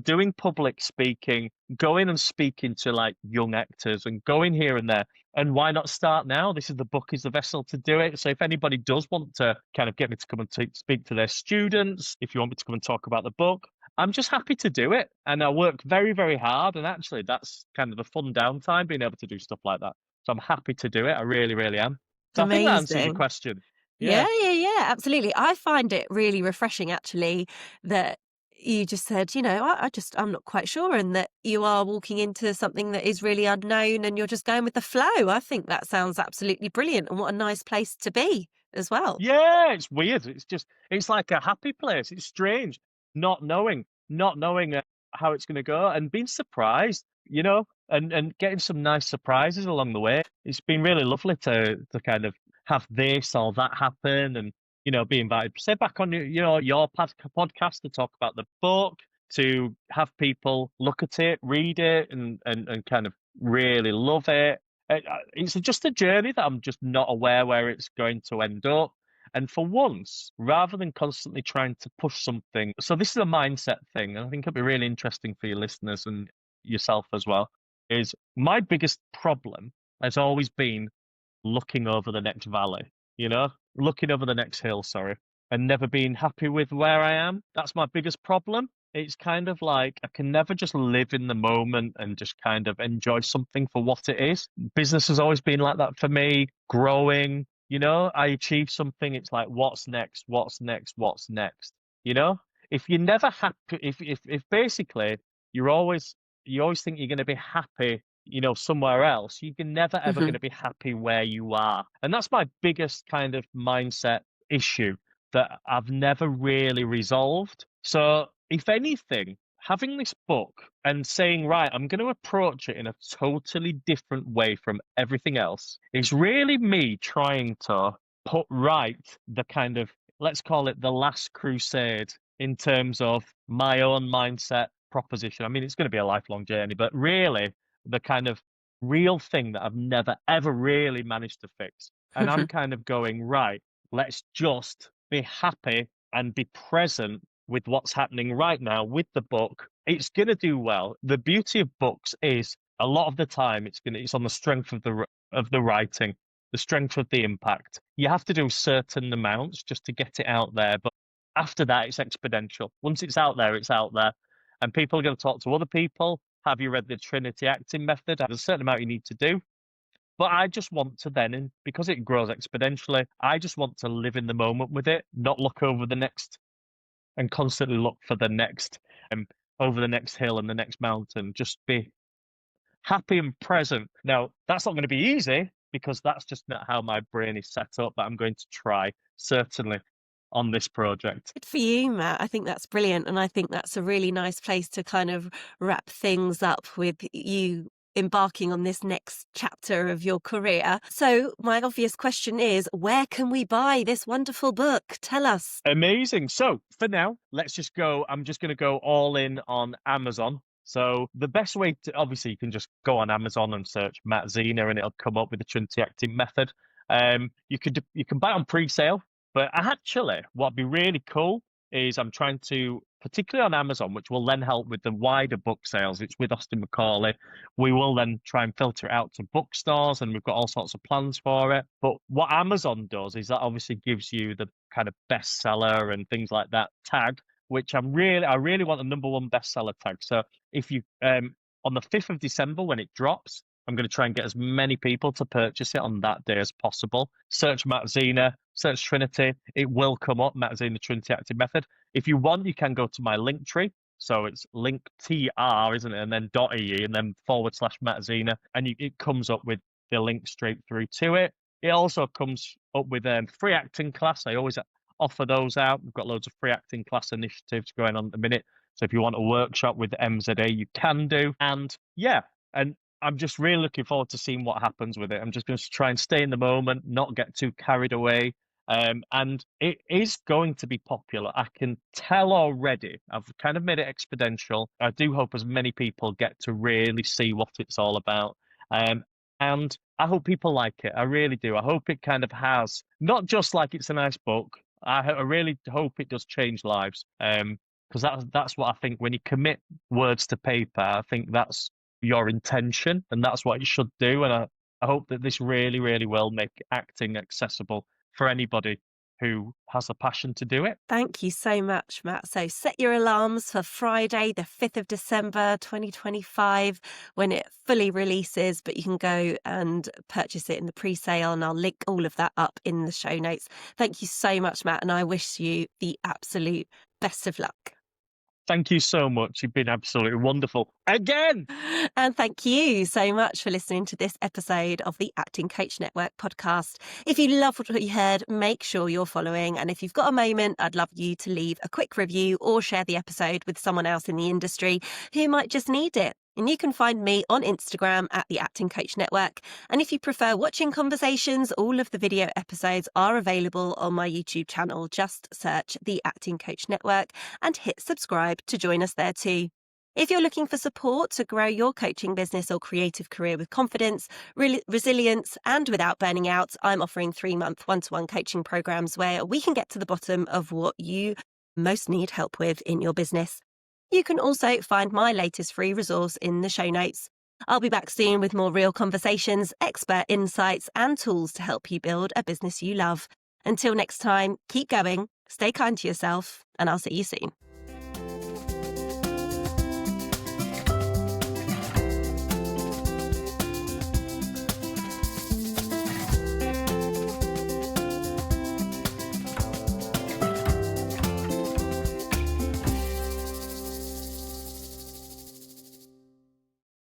Speaker 2: doing public speaking, going and speaking to like young actors and going here and there. And why not start now? This is the book is the vessel to do it. So if anybody does want to kind of get me to come and speak to their students, if you want me to come and talk about the book, I'm just happy to do it. And I work very, very hard. And actually, that's kind of the fun downtime, being able to do stuff like that. So I'm happy to do it. I really, really am. So I think that answers your
Speaker 1: Amazing.
Speaker 2: question.
Speaker 1: Yeah,
Speaker 2: Yeah.
Speaker 1: yeah, yeah, absolutely. I find it really refreshing actually that you just said, I'm not quite sure, and that you are walking into something that is really unknown and you're just going with the flow. I think that sounds absolutely brilliant, and what a nice place to be as well.
Speaker 2: Yeah, it's weird. It's like a happy place. It's strange not knowing how it's going to go and being surprised, and getting some nice surprises along the way. It's been really lovely to kind of have this or that happen and, be invited, say back on your podcast to talk about the book, to have people look at it, read it and kind of really love it. It's just a journey that I'm just not aware where it's going to end up. And for once, rather than constantly trying to push something, so this is a mindset thing, and I think it'll be really interesting for your listeners and yourself as well, is my biggest problem has always been looking over the next valley, looking over the next hill, sorry, and never being happy with where I am. That's my biggest problem. It's kind of like I can never just live in the moment and just kind of enjoy something for what it is. Business has always been like that for me, growing, I achieve something, it's like, what's next? What's next? What's next? You know? If you're never happy, if basically you always think you're going to be happy, somewhere else, you're never ever going
Speaker 1: Mhm.
Speaker 2: to be happy where you are. And that's my biggest kind of mindset issue that I've never really resolved. So, if anything, having this book and saying, right, I'm going to approach it in a totally different way from everything else is really me trying to put right the kind of, let's call it the last crusade in terms of my own mindset proposition. I mean, it's going to be a lifelong journey, but really the kind of real thing that I've never ever really managed to fix. And I'm kind of going, right, let's just be happy and be present with what's happening right now with the book. It's going to do well. The beauty of books is a lot of the time it's on the strength of the writing, the strength of the impact. You have to do certain amounts just to get it out there, but after that it's exponential. Once it's out there, it's out there. And people are going to talk to other people. Have you read the Trinity Acting Method? There's a certain amount you need to do. But I just want to then, and because it grows exponentially, I just want to live in the moment with it, not look over the next and constantly look for the next over the next hill and the next mountain. Just be happy and present. Now, that's not going to be easy because that's just not how my brain is set up, but I'm going to try, certainly, on this project.
Speaker 1: Good for you, Matt. I think that's brilliant. And I think that's a really nice place to kind of wrap things up with you embarking on this next chapter of your career. So, my obvious question is, where can we buy this wonderful book? Tell us.
Speaker 2: Amazing. So for now, let's just go. I'm just going to go all in on Amazon. So the best way to, obviously, you can just go on Amazon and search Matt Zina, and it'll come up with the Trinity Acting Method. You can buy it on pre-sale, but actually, what'd be really cool is I'm trying to, particularly on Amazon, which will then help with the wider book sales. It's with Austin Macaulay. We will then try and filter it out to bookstores, and we've got all sorts of plans for it. But what Amazon does is that obviously gives you the kind of bestseller and things like that tag, which I really want the #1 bestseller tag. So if you on the 5th of December when it drops, I'm going to try and get as many people to purchase it on that day as possible. Search Matt Zina, search Trinity. It will come up, Matt Zina Trinity Acting Method. If you want, you can go to my link tree. So it's linktr, isn't it? And then .ee and then /Matt Zina. And it comes up with the link straight through to it. It also comes up with free acting class. I always offer those out. We've got loads of free acting class initiatives going on at the minute. So if you want a workshop with MZA, you can do. And yeah, and I'm just really looking forward to seeing what happens with it. I'm just going to try and stay in the moment, not get too carried away. And it is going to be popular. I can tell already. I've kind of made it exponential. I do hope as many people get to really see what it's all about. And I hope people like it. I really do. I hope it kind of has not just like it's a nice book. I really hope it does change lives. Because that's what I think when you commit words to paper. I think that's your intention, and that's what it should do. And I hope that this really, really will make acting accessible for anybody who has a passion to do it.
Speaker 1: Thank you so much, Matt. So set your alarms for Friday, the 5th of December, 2025, when it fully releases, but you can go and purchase it in the pre-sale, and I'll link all of that up in the show notes. Thank you so much, Matt, and I wish you the absolute best of luck.
Speaker 2: Thank you so much. You've been absolutely wonderful again.
Speaker 1: And thank you so much for listening to this episode of the Acting Coach Network podcast. If you loved what you heard, make sure you're following. And if you've got a moment, I'd love you to leave a quick review or share the episode with someone else in the industry who might just need it. And you can find me on Instagram at the Acting Coach Network. And if you prefer watching conversations, all of the video episodes are available on my YouTube channel. Just search the Acting Coach Network and hit subscribe to join us there too. If you're looking for support to grow your coaching business or creative career with confidence, resilience, and without burning out, I'm offering 3-month one-to-one coaching programs where we can get to the bottom of what you most need help with in your business. You can also find my latest free resource in the show notes. I'll be back soon with more real conversations, expert insights, and tools to help you build a business you love. Until next time, keep going, stay kind to yourself, and I'll see you soon.